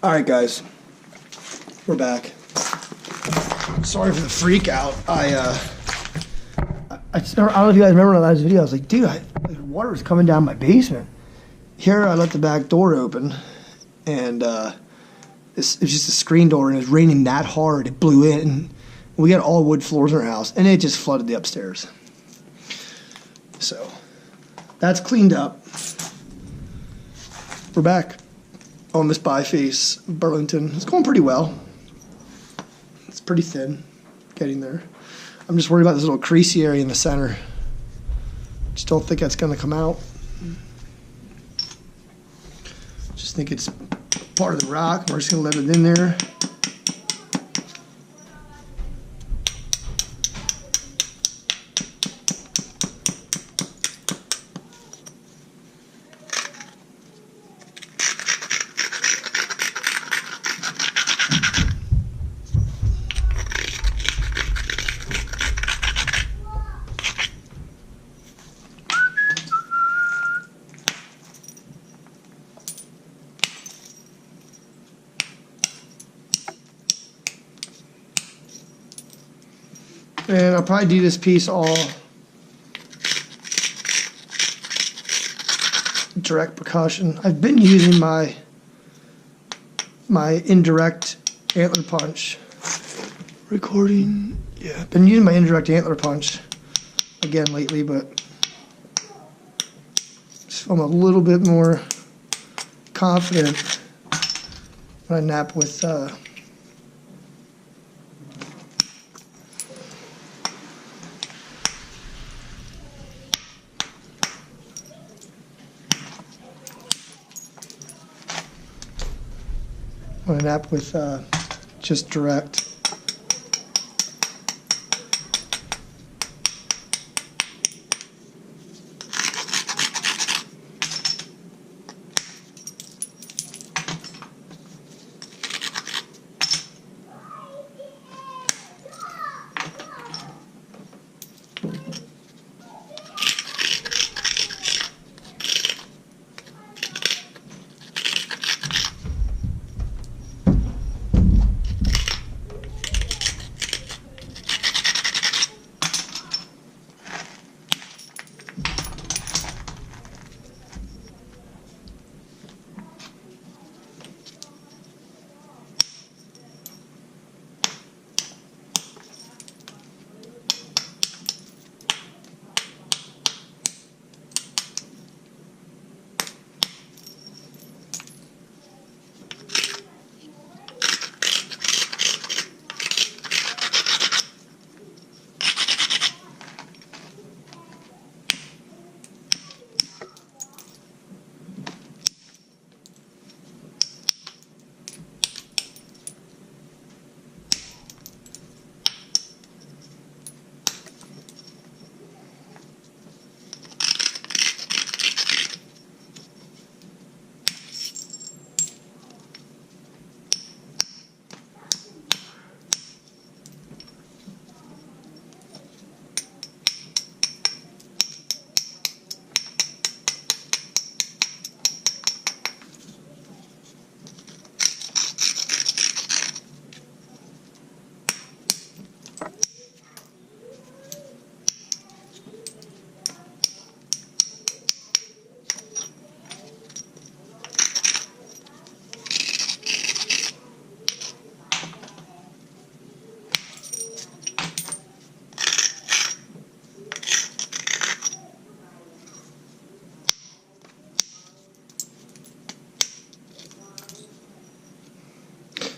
Alright guys, we're back. Sorry for the freak out. I don't know if you guys remember the last video. I was like, dude, water was coming down my basement. Here I left the back door open, and it was just a screen door, and it was raining that hard it blew in. We got all wood floors in our house, and it just flooded the upstairs. So that's cleaned up. We're back on this biface Burlington. It's going pretty well. It's pretty thin, getting there. I'm just worried about this little creasy area in the center. Just don't think that's gonna come out. Just think it's part of the rock. We're just gonna let it in there. And I'll probably do this piece all direct percussion. I've been using my indirect antler punch. Recording, yeah. I've been using my indirect antler punch again lately, but just I'm a little bit more confident when I nap with just direct.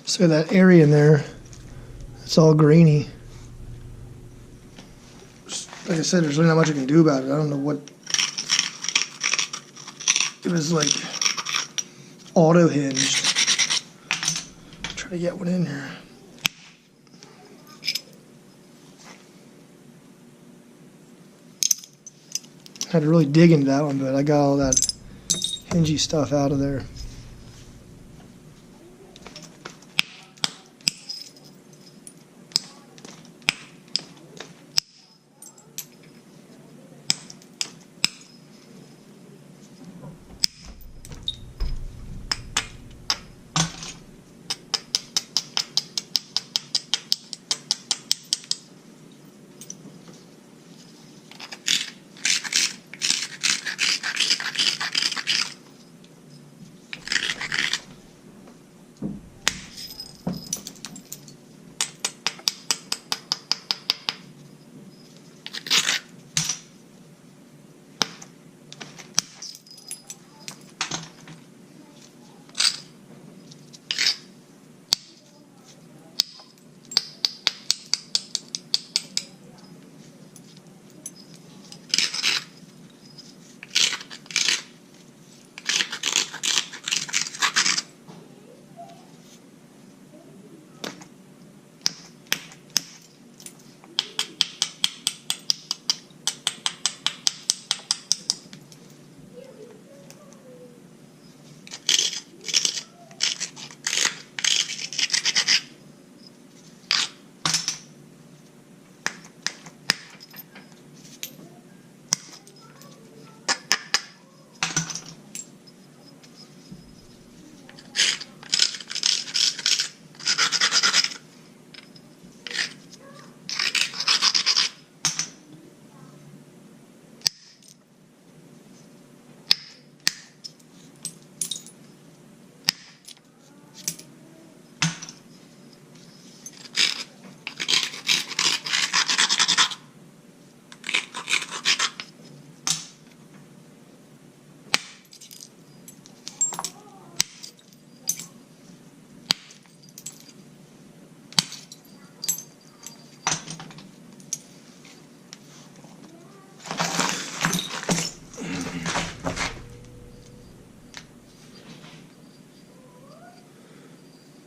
So that area in there, it's all grainy. Like I said, there's really not much I can do about it. I don't know what. It was like auto hinged. Try to get one in here. Had to really dig into that one, but I got all that hingy stuff out of there.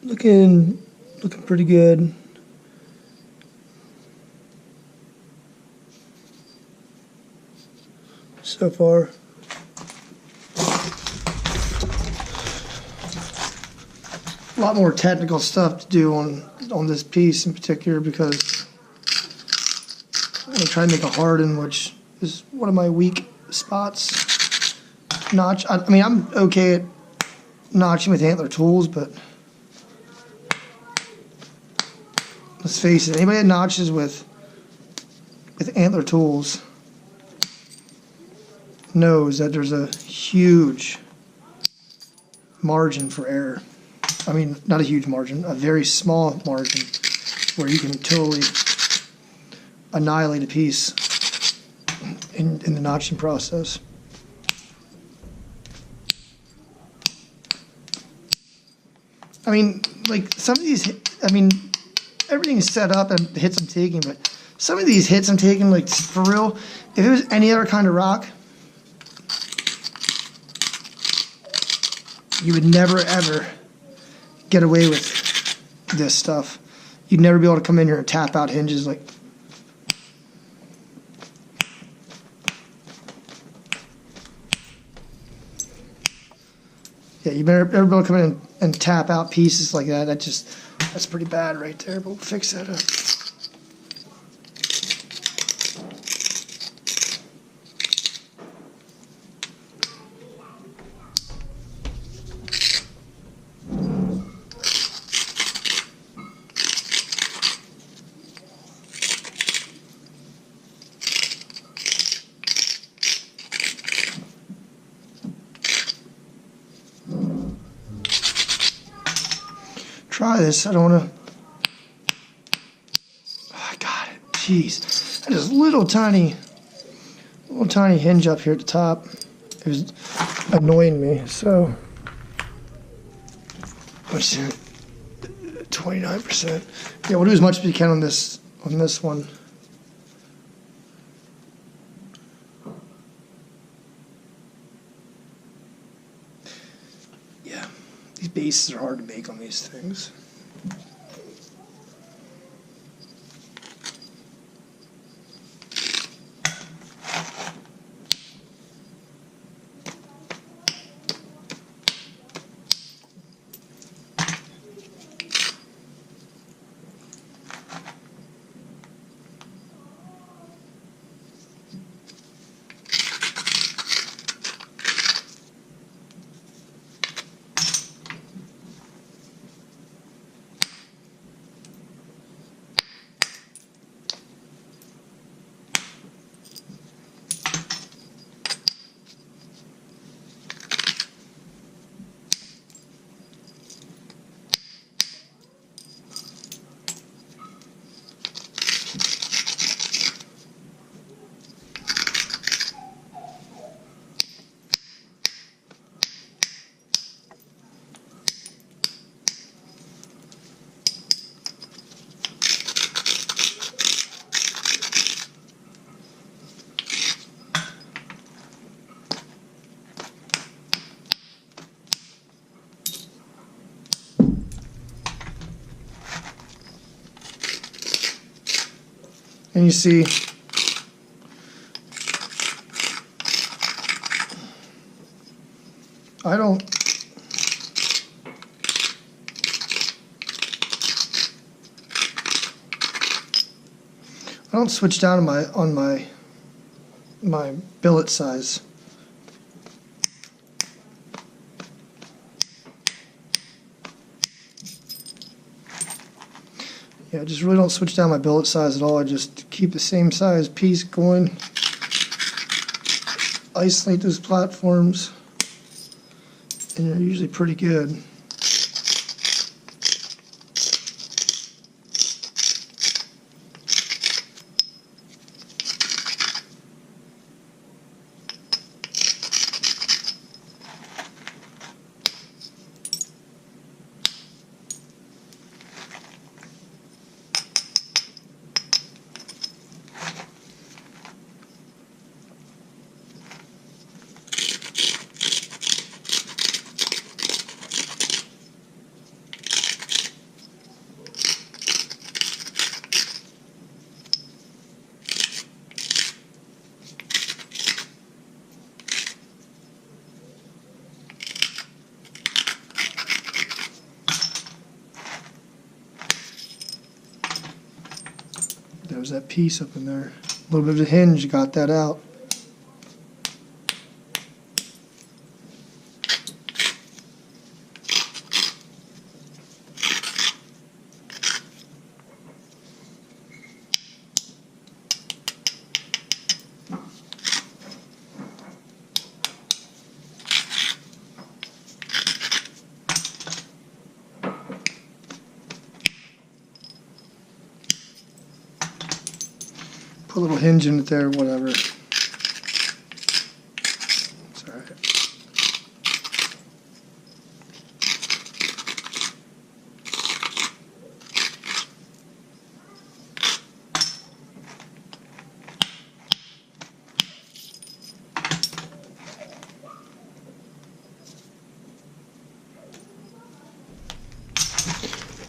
looking pretty good. So far. A lot more technical stuff to do on this piece in particular, because I'm going to try to make a Hardin, which is one of my weak spots. Notch. I mean, I'm okay at notching with antler tools, but let's face it, anybody that notches with antler tools knows that there's a huge margin for error. I mean, not a huge margin, a very small margin where you can totally annihilate a piece in the notching process. I mean, like some of these, I mean, everything's set up and the hits I'm taking, but some of these hits I'm taking, like for real, if it was any other kind of rock, you would never ever get away with this stuff. You'd never be able to come in here and tap out hinges like. Yeah, you better be able to come in and tap out pieces like that. That's pretty bad right there, but we'll fix that up. Try this. I don't want to. Oh, I got it. Jeez, that is little tiny hinge up here at the top. It was annoying me. So, what's it? 29%. Yeah, we'll do as much as we can on this one. Yeah, these bases are hard to make on these things. And you see, I don't switch down on my billet size. Yeah, I just really don't switch down my billet size at all. I just keep the same size piece going. Isolate those platforms, and you're usually pretty good. There's that piece up in there. A little bit of the hinge, got that out. Put a little hinge in it there, whatever. It's all right.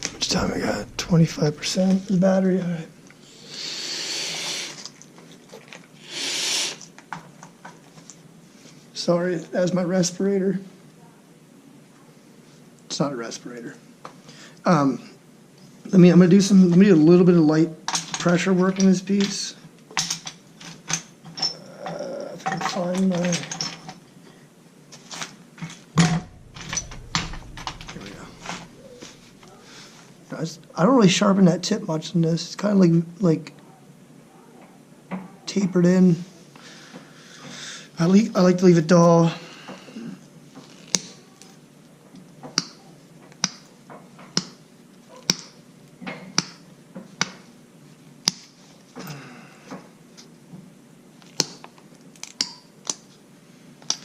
How much time I got? 25% of the battery. All right. Sorry, that's my respirator. It's not a respirator. I'm gonna do a little bit of light pressure work in this piece. If I can find my. Here we go. I don't really sharpen that tip much in this. It's kind of like tapered in. I like to leave it dull.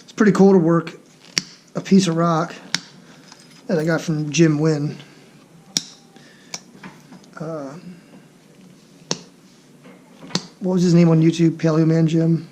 It's pretty cool to work a piece of rock that I got from Jim Wynn. What was his name on YouTube? Paleo Man Jim.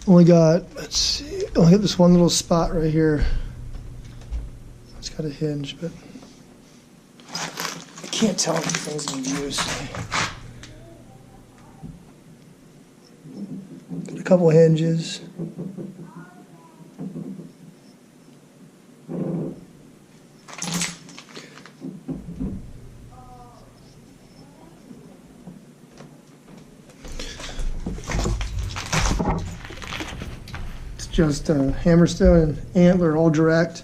Only got, let's see, only got this one little spot right here. It's got a hinge, but I can't tell if the thing's in use. Got a couple hinges. Just hammerstone and antler all direct,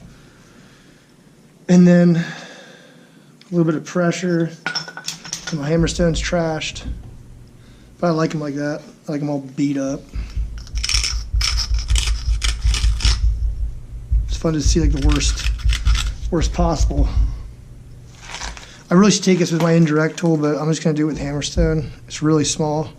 and then a little bit of pressure. My hammerstone's trashed. But I like them like that. I like them all beat up. It's fun to see like the worst possible. I really should take this with my indirect tool, but I'm just gonna do it with hammerstone. It's really small.